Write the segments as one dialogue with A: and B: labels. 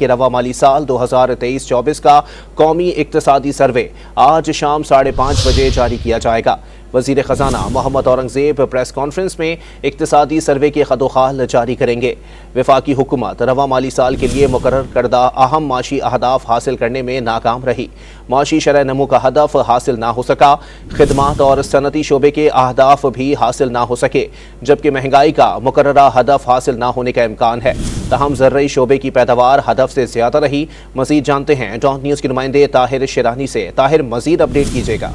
A: कि रवा माली साल 2023-24 का कौमी इक्तिसादी सर्वे आज शाम 5:30 बजे जारी किया जाएगा। वजीर खजाना मोहम्मद औरंगजेब प्रेस कॉन्फ्रेंस में इक्तिसादी सर्वे के खदोखाल जारी करेंगे। वफाकी हुकूमत रवा माली साल के लिए मुकर्रर करदा अहम माशी अहदाफ हासिल करने में नाकाम रही। माशी शरह नमू का हदफ हासिल ना हो सका, खिदमात और सनती शोबे के अहदाफ भी हासिल ना हो सके, जबकि महंगाई का मुकर्ररा हदफ हासिल ना होने का इम्कान है। तहम ज़र्रई शोबे की पैदावार हदफ से ज्यादा रही। मजीद जानते हैं डॉट न्यूज़ के नुमाइंदे ताहिर शिरानी से। ताहिर, मजीद अपडेट कीजिएगा।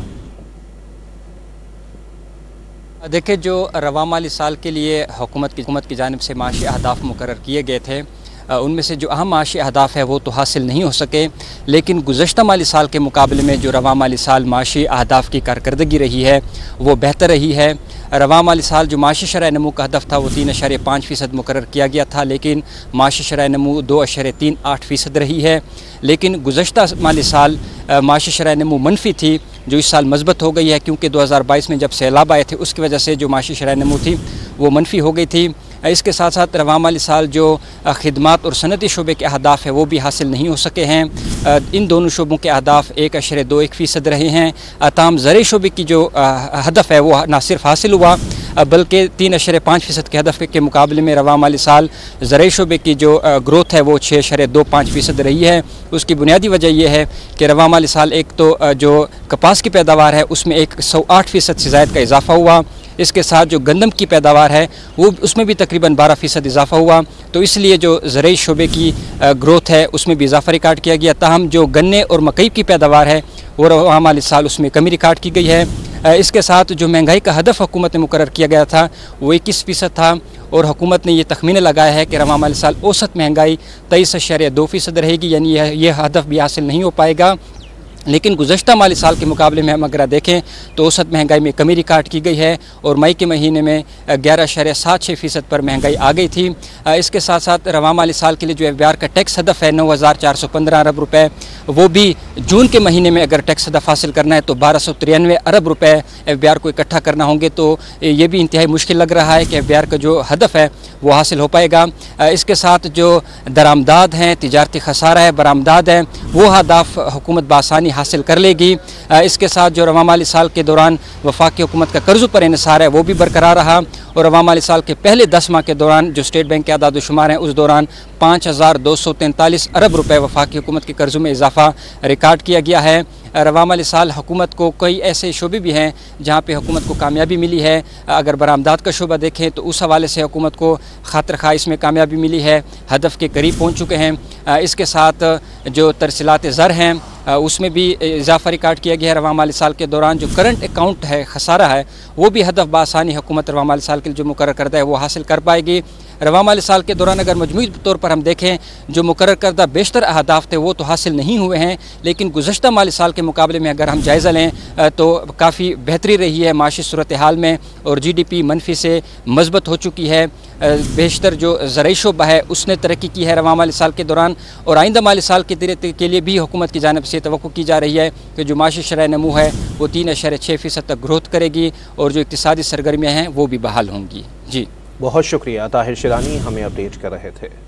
B: देखिए, जो रवा माली साल के लिए हुकूमत की जानिब से माशी अहदाफ मुकर्रर किए गए थे, उनमें से जो अहम माशी अहदाफ है वो तो हासिल नहीं हो सके, लेकिन गुज़श्ता माली साल के मुकाबले में जो रवा माली साल माशी अहदाफ की कारकर्दगी रही है वो बेहतर रही है। रवा माली साल जो माशी शरह नमू का हदफ था वो 3.5% मुकर्रर किया गया था, लेकिन माशी शरह नमू 2.38% रही है। लेकिन गुज़श्ता माली साल माशी शरह नमू मनफी थी, जो इस साल मजबूत हो गई है, क्योंकि 2022 में जब सैलाब आए थे उसकी वजह से जो माशी शरह नमू थी वो मनफी हो गई थी। इसके साथ साथ रवा माली साल जो खिदमात और सनती शोबे के अहदाफ है वो भी हासिल नहीं हो सके हैं। इन दोनों शोबों के अहदाफ 1.21% रहे हैं। ताम ज़रई शोबे की जो हदफ है वो ना सिर्फ हासिल हुआ बल्कि 3.5% के हदफ के मुकाबले में रवा माली साल ज़रई शोबे की जो ग्रोथ है वो 6.25% रही है। उसकी बुनियादी वजह यह है कि रवा माली साल एक तो जो कपास की पैदावार है उसमें 108% से ज़ायद का इजाफा हुआ। इसके साथ जो गंदम की पैदावार है वो उसमें भी तकरीबन 12% इजाफा हुआ, तो इसलिए जो ज़रई शोबे की ग्रोथ है उसमें भी इजाफा रिकॉर्ड किया गया। ताहम जो गन्ने और मकई की पैदावार है वो रवा माली साल उसमें कमी रिकॉर्ड की गई है। इसके साथ जो महंगाई का हदफ हुकूमत ने मुकर्रर किया गया था वो 21% था, और हुकूमत ने ये तखमीने लगाया है कि रवा माली साल औसत महंगाई 23.2% रहेगी, यानी यह हदफ भी हासिल नहीं हो पाएगा। लेकिन गुज़श्ता माली साल के मुकाबले में हम अगर देखें तो औसत महंगाई में कमी रिकॉर्ड की गई है, और मई के महीने में 11.76% पर महंगाई आ गई थी। इसके साथ साथ रवा माली साल के लिए जो एफबीआर का टैक्स हदफ है 9,415 अरब रुपए, वो भी जून के महीने में अगर टैक्स हदफ हासिल करना है तो 1293 अरब रुपए एफबीआर को इकट्ठा करना होंगे, तो ये भी इंतहाई मुश्किल लग रहा है कि एफबीआर का जो हदफ है वो हासिल हो पाएगा। इसके साथ जो दरामदाद हैं, तिजारती खसारा है, बरामदाद है, वो हदफ हुकूमत बासानी हासिल कर लेगी। इसके साथ जो रवा माली साल के दौरान वफाकी हुकूमत का कर्ज़ पर इन्हिसार है वो भी बरकरार रहा, और रवा माली साल के पहले 10 माह के दौरान जो स्टेट बैंक के आदाद शुमार हैं उस दौरान 5,243 अरब रुपए वफाकी हुकूमत के कर्ज़ों में इजाफा रिकॉर्ड किया गया है। रवा माली साल हुकूमत को कई ऐसे शोबे भी हैं जहाँ पे हुकूमत को कामयाबी मिली है। अगर बरामदात का शोबा देखें तो उस हवाले से हुकूमत को खातिर खा इसमें कामयाबी मिली है, हदफ के करीब पहुँच चुके हैं। इसके साथ जो तरसीलात ज़र हैं उसमें भी इजाफा रिकॉर्ड किया गया है। रवा माली साल के दौरान जो करंट अकाउंट है खसारा है वो भी हदफ बासानी हुकूमत रवा माली साल के लिए जो मुकर्रर करदा है वो हासिल कर पाएगी। रवा माली साल के दौरान अगर मजमूई तौर पर हम देखें जो मुकर्रर करदा बेशतर अहदाफ थे वो तो हासिल नहीं हुए हैं, लेकिन गुज़श्ता माली साल के मुकाबले में अगर हम जायज़ा लें तो काफ़ी बेहतरी रही है माशी सूरत हाल में, और GDP मनफी से मजबूत हो चुकी है। बेशतर जो ज़रई शोबा है उसने तरक्की की है रवा माली साल के दौरान, और आइंदा माली साल के लिए भी हुकूमत की जानिब से तवक्को की जा रही है कि जो माशी शरह नमू है वो 3.6% तक ग्रोथ करेगी, और जो इक्तिसादी सरगर्मियाँ हैं वो भी बहाल होंगी। जी,
A: बहुत शुक्रिया ताहिर शिरानी, हमें अपडेट कर रहे थे।